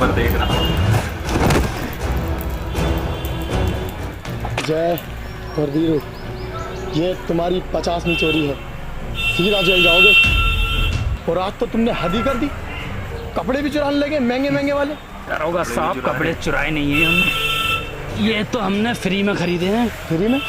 ऊपर देख रहा हूँ। जय और वीरू, ये तुम्हारी 50वीं चोरी है, सीधा जेल जाओगे। और आज तो तुमने हद ही कर दी, कपड़े भी चुराने लगे महंगे महंगे वाले। दरोगा साहब कपड़े चुराए नहीं है हमने, ये तो हमने फ्री में खरीदे हैं। फ्री में?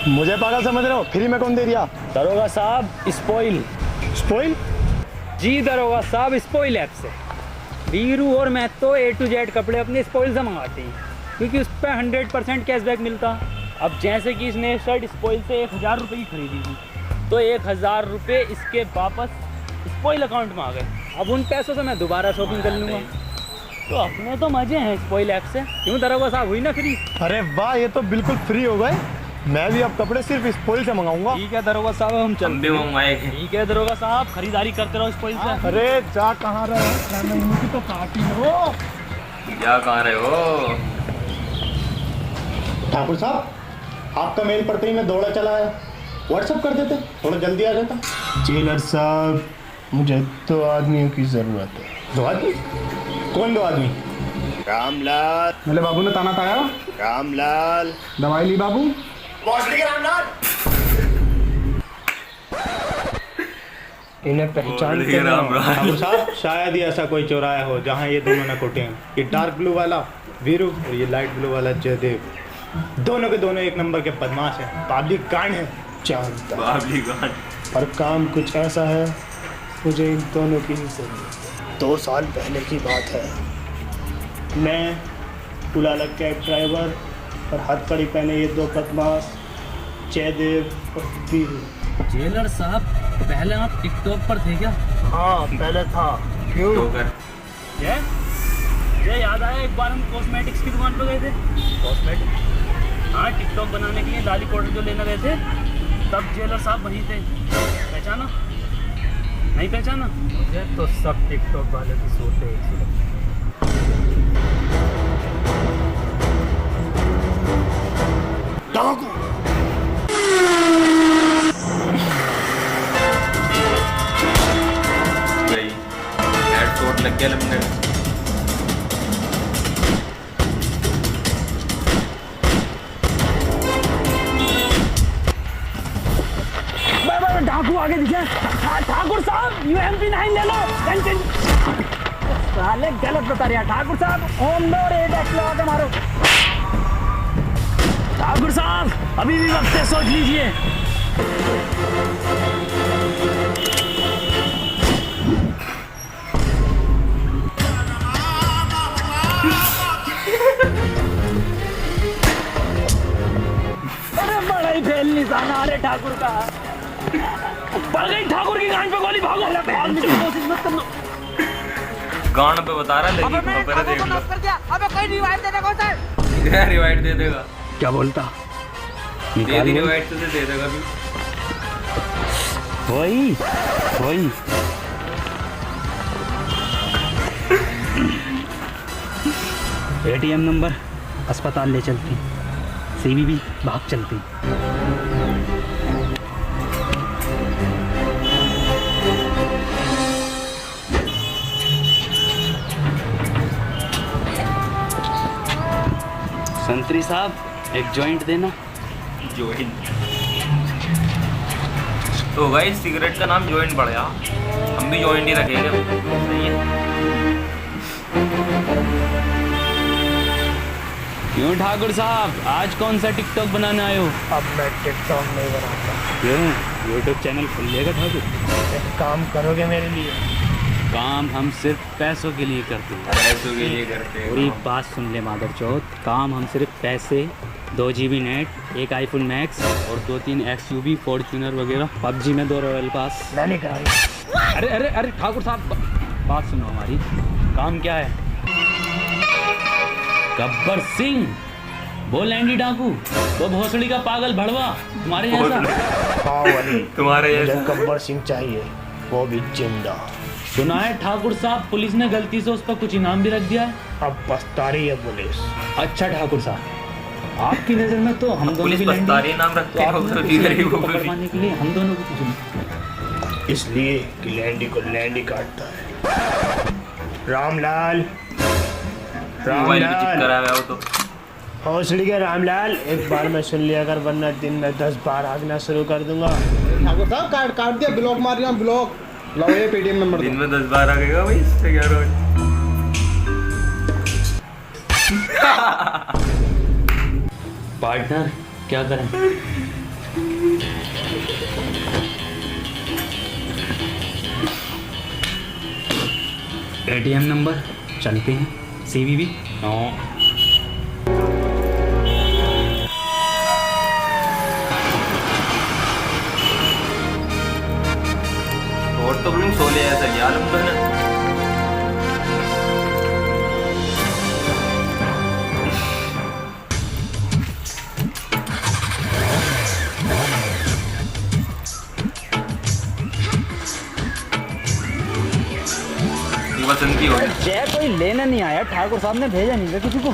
मुझे पागल समझ रहे हो? फ्री में कौन दे दिया? दरोगा साहब स्पॉइल। स्पॉइल? जी दरोगा साहब, स्पॉइल ऐप से वीरू और मैं तो A to Z कपड़े अपने स्पॉइल से मंगाते हैं, क्योंकि उस पर 100% कैशबैक मिलता। अब जैसे कि इसने शर्ट स्पॉइल से 1000 रुपये की खरीदी थी, तो 1000 रुपये इसके वापस स्पॉइल अकाउंट में आ गए। अब उन पैसों से मैं दोबारा शॉपिंग कर लूँगा। तो अपने तो मज़े हैं स्पॉइल ऐप से। क्यों दरोगा साहब, हुई ना फ्री? अरे वाह, ये तो बिल्कुल फ्री हो गए। मैं भी अब कपड़े सिर्फ स्पॉइल से मंगाऊंगा। ठीक है दरोगा साहब, हम चलते हैं। मंगवाएंगे। ठीक है दरोगा साहब, खरीदारी करते रहो स्पॉइल से। अरे जा कहाँ रहे हो? तो काटी हो। क्या कहाँ रहे हो? ठाकुर साहब, आपका मेल पढ़ते ही मैं दौड़ा चला आया। व्हाट्सएप कर देते, थोड़ा जल्दी आ जाता। जेलर साहब, मुझे 2 आदमियों की ज़रूरत है। 2 आदमी? कौन 2 आदमी? रामलाल। मेरे बाबू ने ताना ताया। रामलाल। दवाई ली बाबू? इन्हें पहचानते हैं ठाकुर साहब? शायद ही ऐसा कोई चौराया हो जहाँ ये दोनों न कोटे हैं। ये डार्क ब्लू वाला वीरू और ये लाइट ब्लू वाला जयदेव, दोनों के दोनों एक नंबर के बदमाश हैं, पब्लिक कांड है। जानता बाबली गान। और काम कुछ ऐसा है, मुझे इन दोनों की ही जरूरत है। 2 साल पहले की बात है, मैं पुलाला कैब ड्राइवर और हथकड़ी पहने ये 2 बदमाश जयदेव और वीरू। जेलर साहब, पहले आप टिकटॉक पर थे क्या? हाँ पहले था। क्यों? ये याद आया, एक बार हम कॉस्मेटिक्स की दुकान पर गए थे। कॉस्मेटिक्स? हाँ, टिकटॉक बनाने के लिए लाली पाउडर जो लेना गए थे, तब जेलर साहब वहीं थे। पहचाना? नहीं पहचाना? मुझे तो सब टिकटॉक वाले की सूरतें एक सी लगती हैं। गई हेड चोट लग गया लंबे। डाकू आगे दिखे। ठाकुर साहब, UMP9 ले लो। साले गलत बता रहे हैं ठाकुर साहब। होम डोर 8x लगा के मारो। ठाकुर साहब, अभी भी वक्त है, सोच लीजिए। अरे बड़ा ही फेल निशाना आ रहे ठाकुर का। पड़ गई ठाकुर की गांड पे गोली। भागो, भागने की कोशिश मत करना। गान पे बता रहा, लेकिन खबर देख लो। अबे कोई रिवाइव देने को सर। क्या रिवाइड दे देगा? क्या बोलता? दे दी रिवाइड तो दे देगा भी। वही ATM नंबर, अस्पताल ले चलती, CVV भाग चलती। संतरी साहब, एक जॉइंट देना। जॉइंट? तो भाई सिगरेट का नाम जॉइंट पड़ गया, हम भी जॉइंट ही रखेंगे। सही है। क्यों ठाकुर साहब, आज कौन सा टिकटॉक बनाने आए हो? अब मैं टिकटॉक नहीं बनाता। क्यों? YouTube चैनल खुल लेगा ठाकुर। एक काम करोगे मेरे लिए? काम हम सिर्फ पैसों के लिए करते हैं। पैसों के लिए करते हैं। पूरी बात सुन ले मादरचौथ, काम हम सिर्फ पैसे, 2 GB नेट, एक iPhone Max और 2-3 XUV फॉर्च्यूनर वगैरह, PUBG में 2 रॉयल पास। मैं नहीं करा रही। अरे अरे अरे ठाकुर साहब, बात सुनो हमारी। काम क्या है? गब्बर सिंह, वो लैंडी डाकू, वो भोसड़ी का पागल भड़वा, तुम्हारे जैसा। हाँ वही, तुम्हारे मुझे जैसा। गब्बर सिंह चाहिए, वो भी जिंदा। सुना है ठाकुर साहब, पुलिस ने गलती से उस पर कुछ इनाम भी रख दिया है। अब पछता रही है पुलिस। अच्छा ठाकुर साहब, आपकी नज़र में तो हम दोनों पुलिस भी लैंडी, पछतारी नाम रखते तो हैं, आपने वो तो भी किसी गरीबों को को भी। पकड़वाने के लिए हम दोनों को कुछ इसलिए कि लैंडी को लैंडी काटता है। रामलाल, मोबाइल भी चिप करा हुआ है वो तो। हौसली के रामलाल, एक बार में सुन लिया कर, वरना दिन में 10 बार आगना शुरू कर दूंगा। ठाकुर साहब काट दिया, ब्लॉक मार रहा ब्लॉक। लो ये पेटीएम नंबर दिन में 10 बार आ गएगा भाई इससे क्या रोज। पार्टनर क्या करें? एटीएम नंबर चलते हैं, सीवीवी नो। और तो ब्लू सोले ऐसा क्या लंबा है। बसंती हो गई। जय कोई लेने नहीं आया, ठाकुर साहब ने भेजा नहीं था किसी को।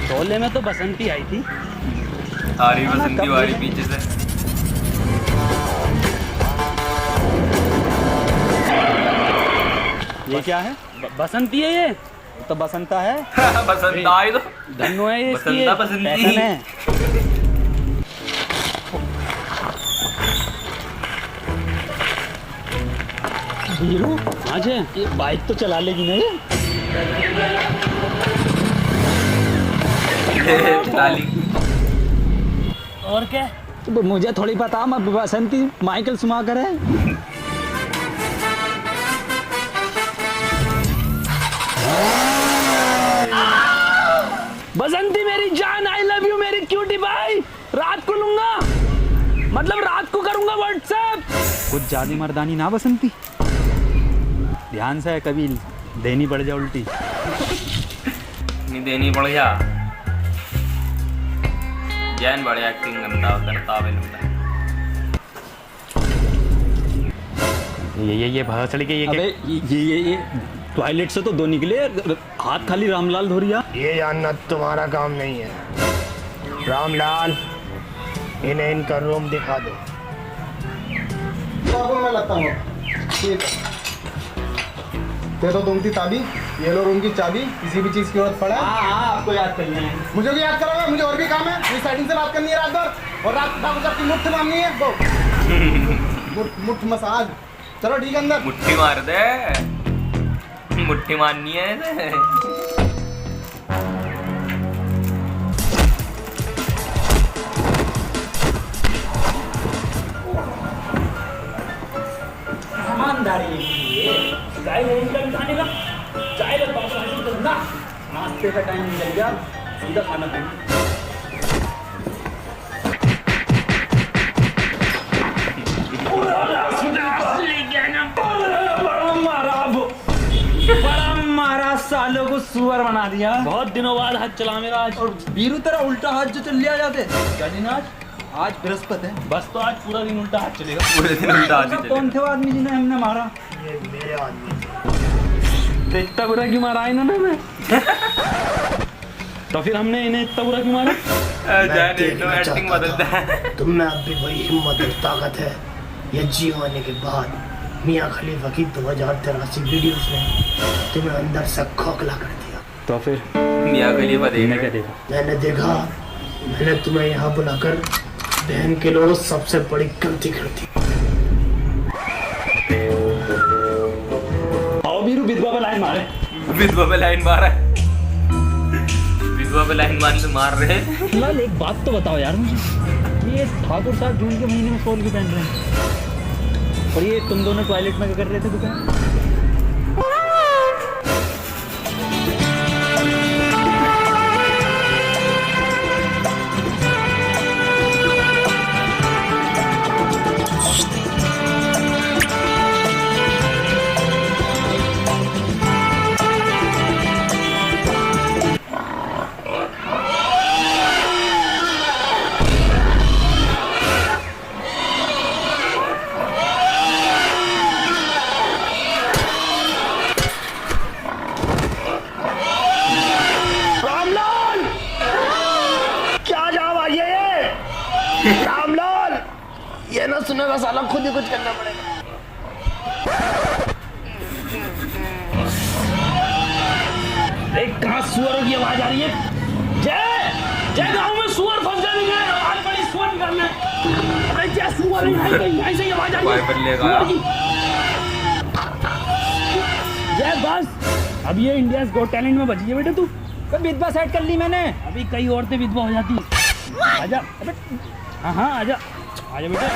शोले में तो बसंती आई थी। आ रही बसंती आ रही पीछे से। ये क्या है? बसंती है ये तो बसंता है। बसंता आई तो धन्नो है ये, इसकी बसंता बसंती पैटर्न है। हीरो आज है ये, बाइक तो चला लेगी ना ये। ताली और क्या? तो मुझे थोड़ी पता, मैं बसंती माइकल सुमाकर है। बसंती मेरी जान, आई लव यू मेरी क्यूटी भाई। रात को लूंगा, मतलब रात को करूंगा व्हाट्सएप। कुछ ज्यादा मर्दानी ना बसंती, ध्यान से कभी देनी पड़ जाए उल्टी। नहीं देनी पड़ जा। जैन बड़े एक्टिंग करता है। ये भसड़ के ये टॉयलेट से तो दो निकले, हाथ खाली रामलाल धोरिया। ये जानना तुम्हारा काम नहीं है। रामलाल, इन्हें इनका रूम दिखा दो। मैं लगता हूँ ठीक। दे दो तुम की चाबी, ये लो रूम की चाबी। किसी भी चीज की जरूरत पड़ा आपको याद करना है। मुझे भी याद करोगे, मुझे और भी काम है। इस साइडिंग से बात करनी है रात भर, और रात आपकी मुफ्त मांगनी है वो मुफ्त मसाज। चलो ठीक है, अंदर मुट्ठी मार दे, मुट्ठी मारनी है इसे। नाश्ते का टाइम निकल गया, सीधा खाना खाना। मारा सालों को सुअर बना दिया। बहुत दिनों बाद हाथ चला मेरा आज। और बीरू तेरा उल्टा हाथ जो चल लिया जाते क्या दिन आज बृहस्पति है। बस तो आज पूरा दिन उल्टा हाथ चलेगा। पूरे दिन उल्टा हाथ ही चलेगा। कौन थे वो आदमी जिन्हें हमने मारा? ये मेरे आदमी तो इतना बुरा क्यों मारा इन्होंने हमें? तो फिर हमने इन्हें इतना बुरा क्यों मारा? एक्टिंग बदलता है। तुम में अब भी वही हिम्मत और ताकत है। ये जियो आने के बाद मियाँ खलीफा की 2083 वीडियोस ने तुम्हें अंदर से खोखला कर दिया। तो फिर मियाँ खलीफा देखने क्या देखा? मैंने देखा, मैंने तुम्हें यहाँ बुलाकर बहन के लोग सबसे बड़ी गलती कर दी। आओ बीरू, विधवा पे लाइन मारे। विधवा पे लाइन मारा है। विधवा पे लाइन मार रहे हैं। फिलहाल एक बात तो बताओ यार मुझे, ये ठाकुर साहब जून के महीने में शॉल क्यों पहन रहे हैं? और ये तुम दोनों टॉयलेट में क्या कर रहे थे दुकान? रामलाल, ये ना सुनेगा साला, खुद ही कुछ करना पड़ेगा। एक कहाँ सुअरों की आवाज आ रही है? जय जय, गाँव में सुअर फंस जाएंगे, आवाज बड़ी सुअर निकालना है। अरे जय, सुअर यहाँ से आवाज आ रही है सुअर की। जय बस, अब ये इंडिया गॉट टैलेंट में बची है बेटा तू। विधवा सेट कर ली मैंने, अभी कई औरतें विधवा हो जाती। आजा, अबे हाँ आजा आजा बेटा,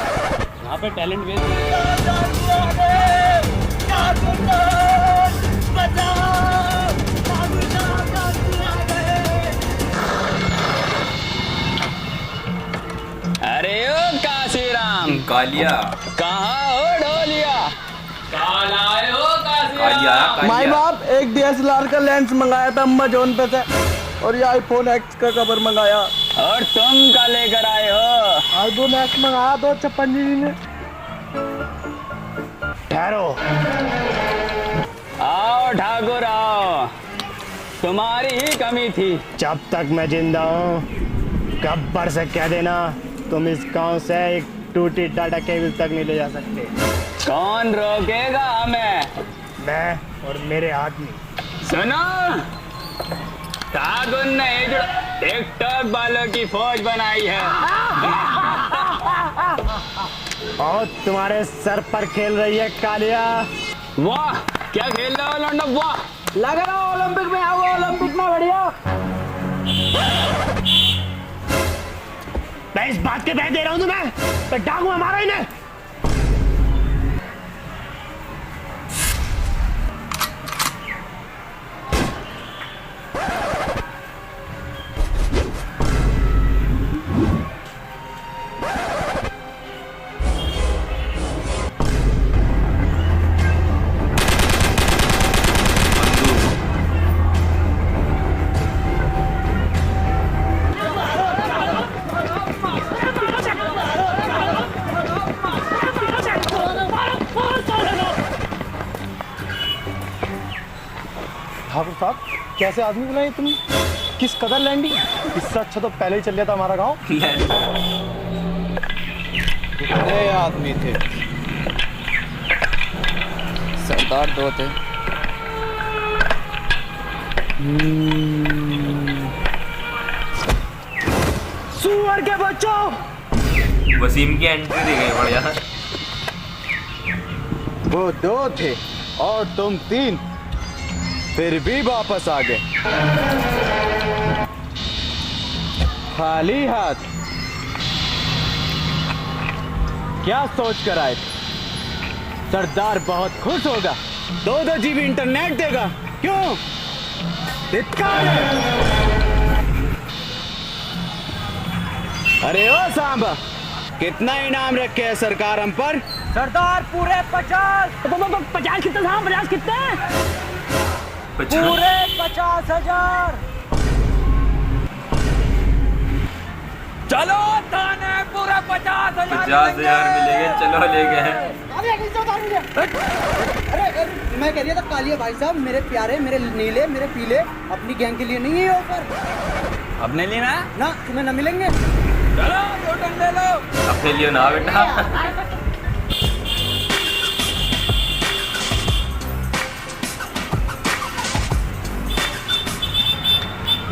यहाँ पे टैलेंट वेस्ट। अरे ओ काशीराम, कालिया कहाँ हो ढोलिया? कालिया माई बाप एक DSLR का लेंस मंगाया था अमेज़न पे से, और ये आईफोन X का कवर मंगाया। और तुम क्या लेकर आए हो? आईफोन X मंगाया तो 56 जी ने। ठहरो, आओ ठाकुर आओ, तुम्हारी ही कमी थी। जब तक मैं जिंदा हूँ गब्बर से कह देना तुम इस गांव से एक टूटी टाटा केबल तक नहीं ले जा सकते। कौन रोकेगा हमें? मैं और मेरे आदमी। सुनो, ठाकुर ने टिकटॉक वालों की फौज बनाई है और तुम्हारे सर पर खेल रही है कालिया। वाह, क्या खेल रहा हो लौंडा, वाह। लग रहा है ओलंपिक में आओ, ओलंपिक में बढ़िया। मैं इस बात के बह दे रहा हूँ तुम्हें, तो डाकू हमारा ही नहीं। ठाकुर साहब, कैसे आदमी बुलाए तुम? किस कदर लैंडी? इससे अच्छा तो पहले ही चल गया था हमारा गांव। कितने आदमी थे? सरदार 2 थे। सुअर के बच्चों, वसीम की एंट्री दी गई, बढ़िया। वो 2 थे और तुम 3, फिर भी वापस आ गए खाली हाथ। क्या सोच कर आए थे? सरदार बहुत खुश होगा, 2 GB इंटरनेट देगा। क्यों? धिक्कार है। अरे ओ सांबा, कितना इनाम रखे है सरकार हम पर? सरदार पूरे 50। 50 कितने था? 50 कितने? पूरे 50,000। चलो थाने पूरे 50,000 मिलेंगे, चलो ले गए। अरे मैं कह रही था कालिया भाई साहब, मेरे प्यारे, मेरे नीले, मेरे पीले, अपनी गैंग के लिए नहीं है ऑफर। अपने लिए ना तुम्हें न मिलेंगे। चलो 2 टन ले लो। अपने लिए ना बेटा।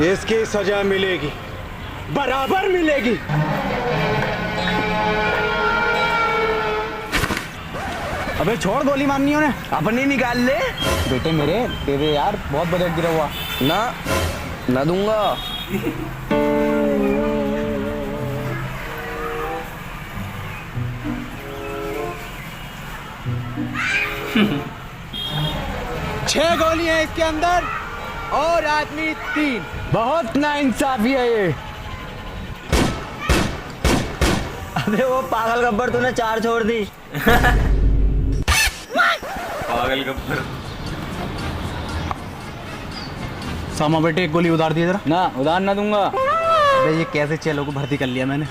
इसकी सजा मिलेगी, बराबर मिलेगी। अबे छोड़ गोली मारनी उन्हें, अपनी निकाल ले। बेटे मेरे, तेरे यार बहुत बजट गिरा हुआ। ना दूंगा। 6 गोलियां इसके अंदर और आदमी 3। बहुत नाइंसाफी है ये। अबे वो पागल गब्बर, तूने 4 छोड़ दी। पागल गब्बर। सामा बेटे एक गोली उधार दिए जरा। ना, उधार ना दूंगा। अबे ये कैसे चेलों को भर्ती कर लिया मैंने।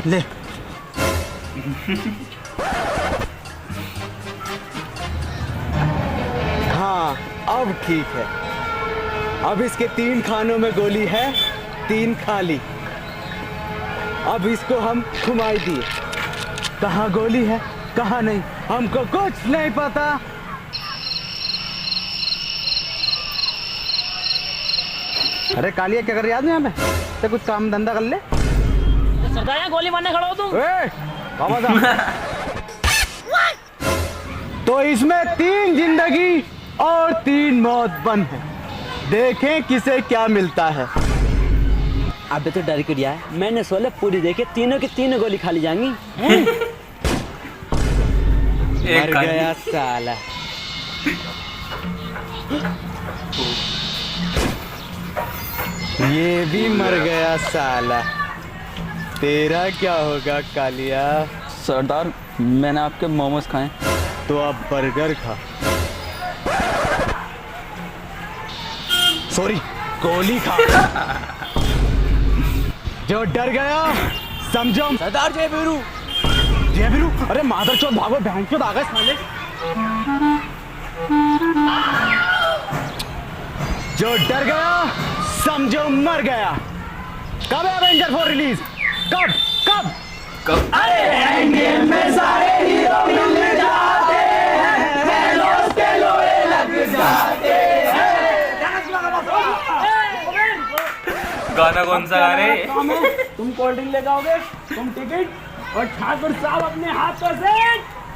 ले। हाँ, अब ठीक है। अब इसके 3 खानों में गोली है, 3 खाली। अब इसको हम घुमाई दिए। कहाँ गोली है कहाँ नहीं, हमको कुछ नहीं पता। अरे कालिया क्या कर रही है आदमी यहाँ पे? तो कुछ काम धंधा कर ले। सरदार यहाँ गोली मारने खड़ा हो तुम? वापस आ। तो इसमें 3 जिंदगी और 3 मौत बंद है, देखें किसे क्या मिलता है। अबे तो डर क्यों रहा है? मैंने सोले पूरी देखी, तीनों की तीनों गोली खा ली जाएंगी। मर गया साला। ये भी मर गया साला। तेरा क्या होगा कालिया? सरदार मैंने आपके मोमोज खाए। तो अब बर्गर खा। सॉरी, गोली खा। जो डर गया समझो। सरदार जय वीरू। जय वीरू? अरे मादरचोद भागो, भैंसचोद आ गए साले। जो डर गया समझो मर गया। कब है एवेंजर 4 रिलीज? कब कब कब? अरे एंडगेम में सारे हीरो मिल जाते हैं, थैनोस के लोहे लग जाते हैं। गाना कौन सा गा रहे? तुम कोल्ड ड्रिंक लेकर आओगे, तुम टिकट, और ठाकुर साहब अपने हाथों से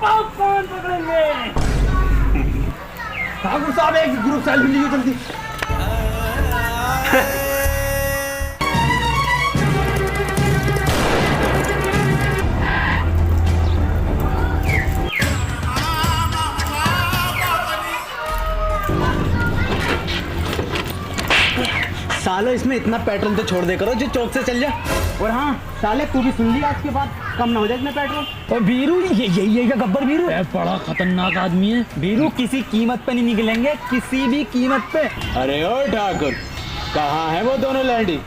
पॉपकॉर्न पकड़ेंगे। ठाकुर साहब एक ग्रुप सेल्फी लीजिए जल्दी। सालो इसमें इतना पेट्रोल तो छोड़ दे करो जो चौक से चल जा। और हाँ साले तू भी सुन लिया, आज के बाद कम ना हो जाए इतना पेट्रोल। और वीरू ये क्या गब्बर वीरू है? बड़ा खतरनाक आदमी है। वीरू किसी कीमत पे नहीं निकलेंगे, किसी भी कीमत पे। अरे ओ ठाकुर, कहाँ है वो दोनों लैंडी?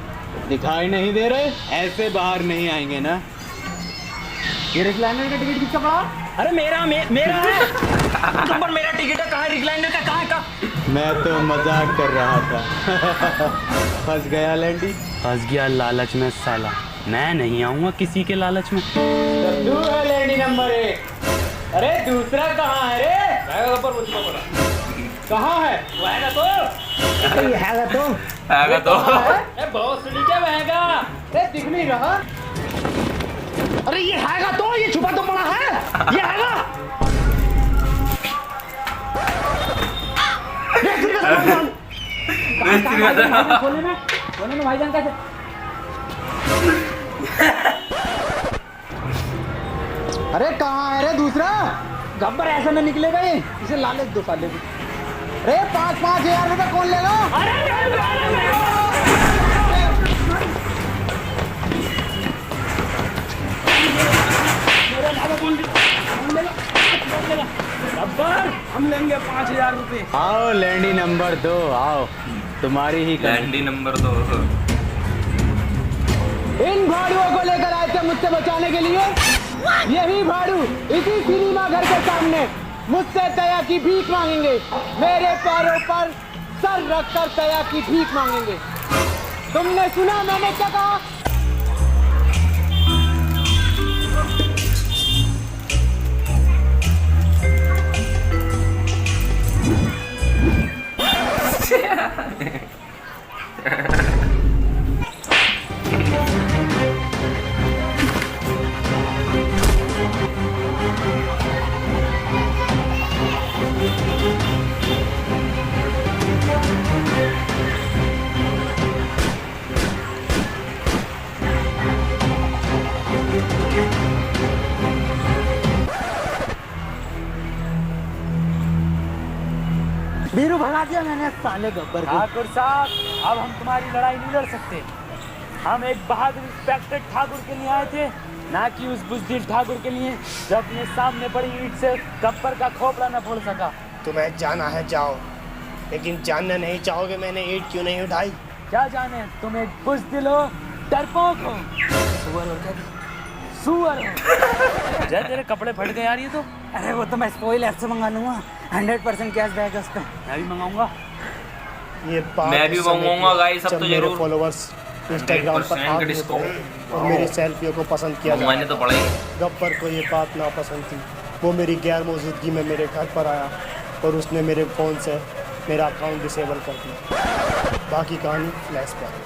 दिखाई नहीं दे रहे? ऐसे बाहर नहीं आएंगे ना। ये रिक्लाइनर का टिकट किसका पड़ा? अरे मेरा है। गब्बर मेरा टिकट है, कहाँ है रिक्लाइनर का? कहाँ है का? मैं तो मजाक कर रहा था। फंस गया लैंडी। फंस गया लालच में साला। मैं नहीं आऊंगा किसी के लालच में। तू है लैंडी नंबर 1। अरे दूसरा कहाँ है रे? कहाँ है? वो हैगा तो? ये हैगा तो? आएगा तो? अरे बहुत सुनी क्या हैगा? अरे दिख नहीं रहा। अरे ये हैगा तो, ये छुपा तो पड़ा है। ये हैगा। खोले में भाईजान कैसे? अरे कहाँ है रे दूसरा? गब्बर ऐसा न निकलेगा ये। इसे लालच दो साले को। अरे 5-5 हजार रुपए कौन लेगा? गब्बर हम लेंगे 5000 रुपए। आओ लैंडी नंबर 2 आओ, तुम्हारी ही लैंडी नंबर 2। इन भाड़ुओं को लेकर आए थे मुझसे बचाने के लिए। यही भाड़ू इसी सिनेमा घर के सामने मुझसे दया की भीख मांगेंगे। मेरे पैरों पर सर रखकर दया की भीख मांगेंगे। तुमने सुना मैंने क्या कहा? वीरू भगा दिया मैंने साले गब्बर को। ठाकुर साहब अब हम तुम्हारी लड़ाई नहीं लड़ सकते। हम एक बहादुर इंस्पेक्टर ठाकुर के लिए आए थे, ना कि उस बुजदिल ठाकुर के लिए जो अपने सामने पड़ी ईंट से गब्बर का खोपड़ा न फोड़ सका। तुम्हें जाना है जाओ, लेकिन जानना नहीं चाहोगे मैंने ईंट क्यों नहीं उठाई। क्या जाने तुम एक बुजदिल हो, डरपोक हो, सुअर हो। जय तेरे कपड़े फट गए यार ये तो। अरे वो तो मैं स्पॉइल ऐप से मंगा लूंगा, 100% कैशबैक है उस पर। मैं भी मंगाऊंगा। ये बात मैं भी मंगवाऊंगा गाइस, अब तो जब मेरे जरूर। फॉलोवर्स इंस्टाग्राम पर 100% आग में डिस्काउंट। उतरे और मेरी सेल्फियों को पसंद किया जा मैंने तो पढ़ा ही। गब्बर को ये बात नापसंद थी। वो मेरी गैर मौजूदगी में मेरे घर पर आया और उसने मेरे फ़ोन से मेरा अकाउंट डिसेबल कर दिया। बाकी कहानी फ्लैश पर।